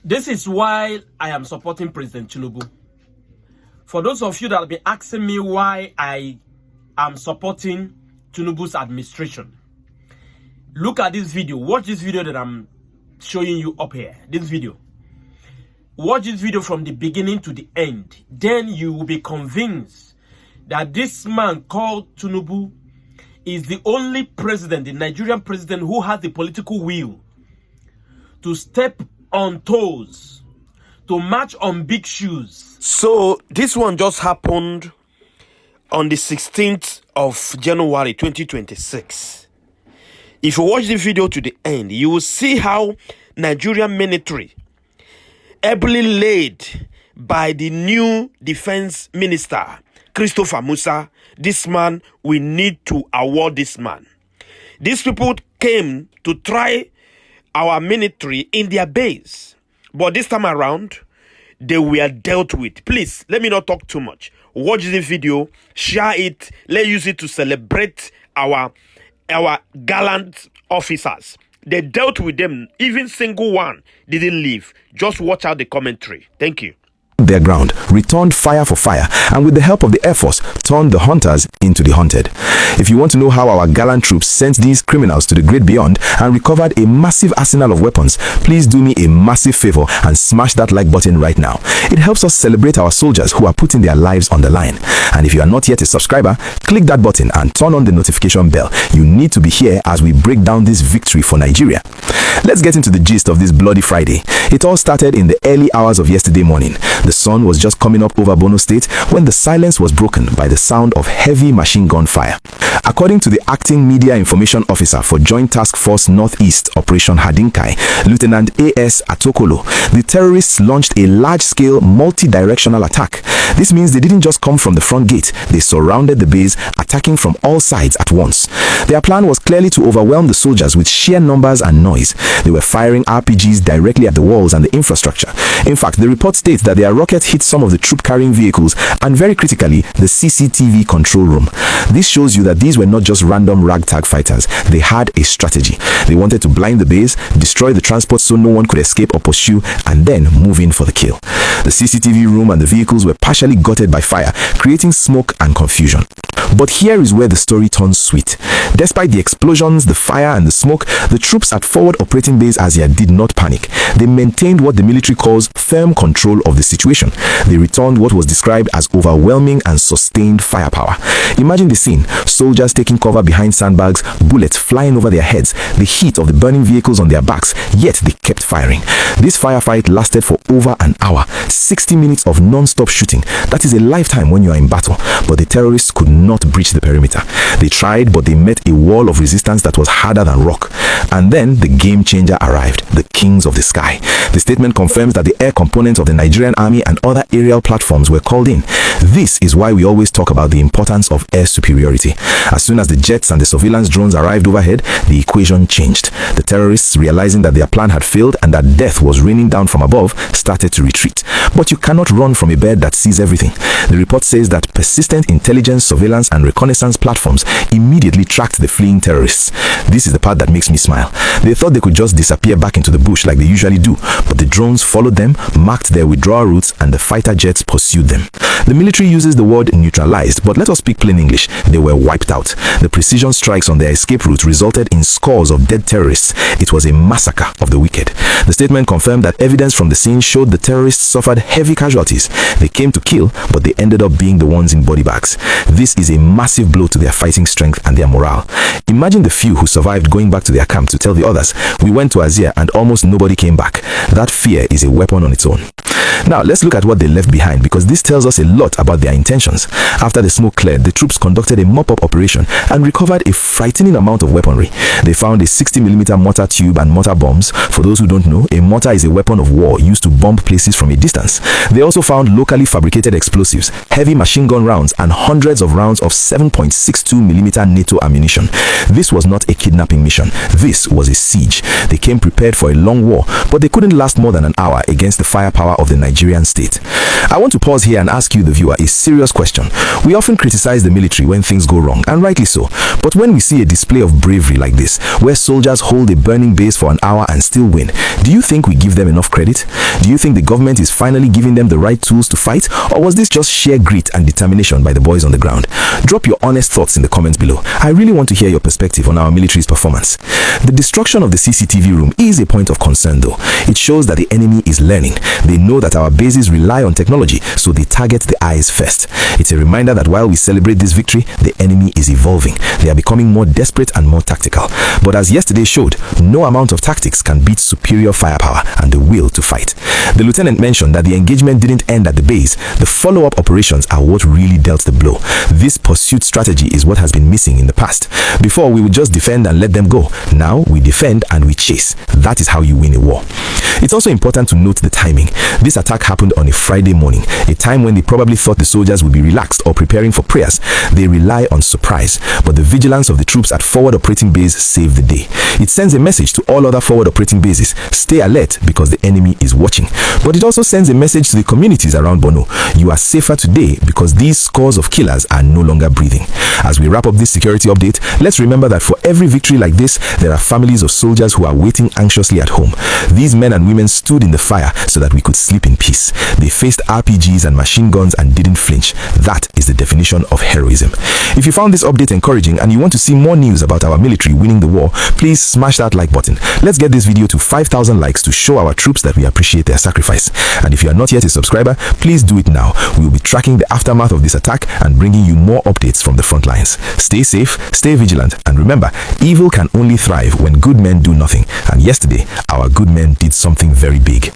This is why I am supporting President Tinubu. For those of you that have been asking me why I am supporting Tinubu's administration, look at this video. Watch this video that I'm showing you up here. This video. Watch this video from the beginning to the end. Then you will be convinced that this man called Tinubu is the only president, the Nigerian president, who has the political will to step on toes, to march on big shoes. So this one just happened on the 16th of January 2026. If you watch the video to the end, you will see how Nigerian military, ably led by the new defense minister, Christopher Musa, this man, we need to award this man. These people came to try our military in their base, but this time around, they were dealt with. Please, let me not talk too much. Watch the video, share it, let's use it to celebrate our gallant officers. They dealt with them, even single one didn't leave. Just watch out the commentary. Thank you. Their ground, returned fire for fire, and with the help of the Air Force, turned the hunters into the hunted. If you want to know how our gallant troops sent these criminals to the great beyond and recovered a massive arsenal of weapons, please do me a massive favor and smash that like button right now. It helps us celebrate our soldiers who are putting their lives on the line. And if you are not yet a subscriber, click that button and turn on the notification bell. You need to be here as we break down this victory for Nigeria. Let's get into the gist of this bloody Friday. It all started in the early hours of yesterday morning. The sun was just coming up over Borno State when the silence was broken by the sound of heavy machine gun fire. According to the acting media information officer for Joint Task Force Northeast Operation Hadinkai, Lieutenant A.S. Atokolo, the terrorists launched a large-scale multi-directional attack. This means they didn't just come from the front gate, they surrounded the base, attacking from all sides at once. Their plan was clearly to overwhelm the soldiers with sheer numbers and noise. They were firing RPGs directly at the walls and the infrastructure. In fact, the report states that their rockets hit some of the troop-carrying vehicles and, very critically, the CCTV control room. This shows you that these were not just random ragtag fighters. They had a strategy. They wanted to blind the base, destroy the transport so no one could escape or pursue, and then move in for the kill. The CCTV room and the vehicles were partially gutted by fire, creating smoke and confusion. But here is where the story turns sweet. Despite the explosions, the fire and the smoke, the troops at Forward Operating Base Azia did not panic. They maintained what the military calls firm control of the situation. They returned what was described as overwhelming and sustained firepower. Imagine the scene: soldiers taking cover behind sandbags, bullets flying over their heads, the heat of the burning vehicles on their backs, yet they kept firing. This firefight lasted for over an hour, 60 minutes of non-stop shooting. That is a lifetime when you are in battle, but the terrorists could not breach the perimeter. They tried, but they met a wall of resistance that was harder than rock. And then the game changer arrived, the Kings of the Sky. The statement confirms that the air components of the Nigerian Army and other aerial platforms were called in. This is why we always talk about the importance of air superiority. As soon as the jets and the surveillance drones arrived overhead, the equation changed. The terrorists, realizing that their plan had failed and that death was raining down from above, started to retreat. But you cannot run from a bird that sees everything. The report says that persistent intelligence, surveillance, and reconnaissance platforms immediately tracked the fleeing terrorists. This is the part that makes me smile. They thought they could just disappear back into the bush like they usually do, but the drones followed them, marked their withdrawal routes, and the fighter jets pursued them. The military uses the word neutralized, but let us speak plain English. They were wiped out. The precision strikes on their escape route resulted in scores of dead terrorists. It was a massacre of the wicked. The statement confirmed that evidence from the scene showed the terrorists suffered heavy casualties. They came to kill, but they ended up being the ones in body bags. This is a massive blow to their fighting strength and their morale. Imagine the few who survived going back to their camp to tell the others, "We went to Azia and almost nobody came back." That fear is a weapon on its own. Now, let's look at what they left behind, because this tells us a lot about their intentions. After the smoke cleared, the troops conducted a mop-up operation and recovered a frightening amount of weaponry. They found a 60mm mortar tube and mortar bombs. For those who don't know, a mortar is a weapon of war used to bomb places from a distance. They also found locally fabricated explosives, heavy machine gun rounds, and hundreds of rounds of 7.62mm NATO ammunition. This was not a kidnapping mission. This was a siege. They came prepared for a long war, but they couldn't last more than an hour against the firepower of the Nigerian state. I want to pause here and ask you, the viewer, a serious question. We often criticize the military when things go wrong, and rightly so. But when we see a display of bravery like this, where soldiers hold a burning base for an hour and still win, do you think we give them enough credit? Do you think the government is finally giving them the right tools to fight, or was this just sheer grit and determination by the boys on the ground? Drop your honest thoughts in the comments below. I really want to hear your perspective on our military's performance. The destruction of the CCTV room is a point of concern though. It shows that the enemy is learning. They know that our bases rely on technology, so they target the eyes first. It's a reminder that while we celebrate this victory, the enemy is evolving. They are becoming more desperate and more tactical. But as yesterday showed, no amount of tactics can beat superior firepower and the will to fight. The lieutenant mentioned that the engagement didn't end at the base. The follow-up operations are what really dealt the blow. This pursuit strategy is what has been missing in the past. Before, we would just defend and let them go. Now, we defend and we chase. That is how you win a war. It's also important to note the timing. This attack happened on a Friday morning, a time when they probably thought the soldiers would be relaxed or preparing for prayers. They rely on surprise, but the vigilance of the troops at Forward Operating Base saved the day. It sends a message to all other Forward Operating Bases: stay alert because the enemy is watching. But it also sends a message to the communities around Borno: you are safer today because these scores of killers are no longer breathing. As we wrap up this security update, let's remember that for every victory like this, there are families of soldiers who are waiting anxiously at home. These men and women stood in the fire so that we could sleep in peace. They faced RPGs and machine guns and didn't flinch. That is the definition of heroism. If you found this update encouraging and you want to see more news about our military winning the war, please smash that like button. Let's get this video to 5,000 likes to show our troops that we appreciate their sacrifice. And if you are not yet a subscriber, please do it now. We will be tracking the aftermath of this attack and bringing you more updates from the front lines. Stay safe, stay vigilant, and remember, evil can only thrive when good men do nothing. And yesterday, our good men did something very big.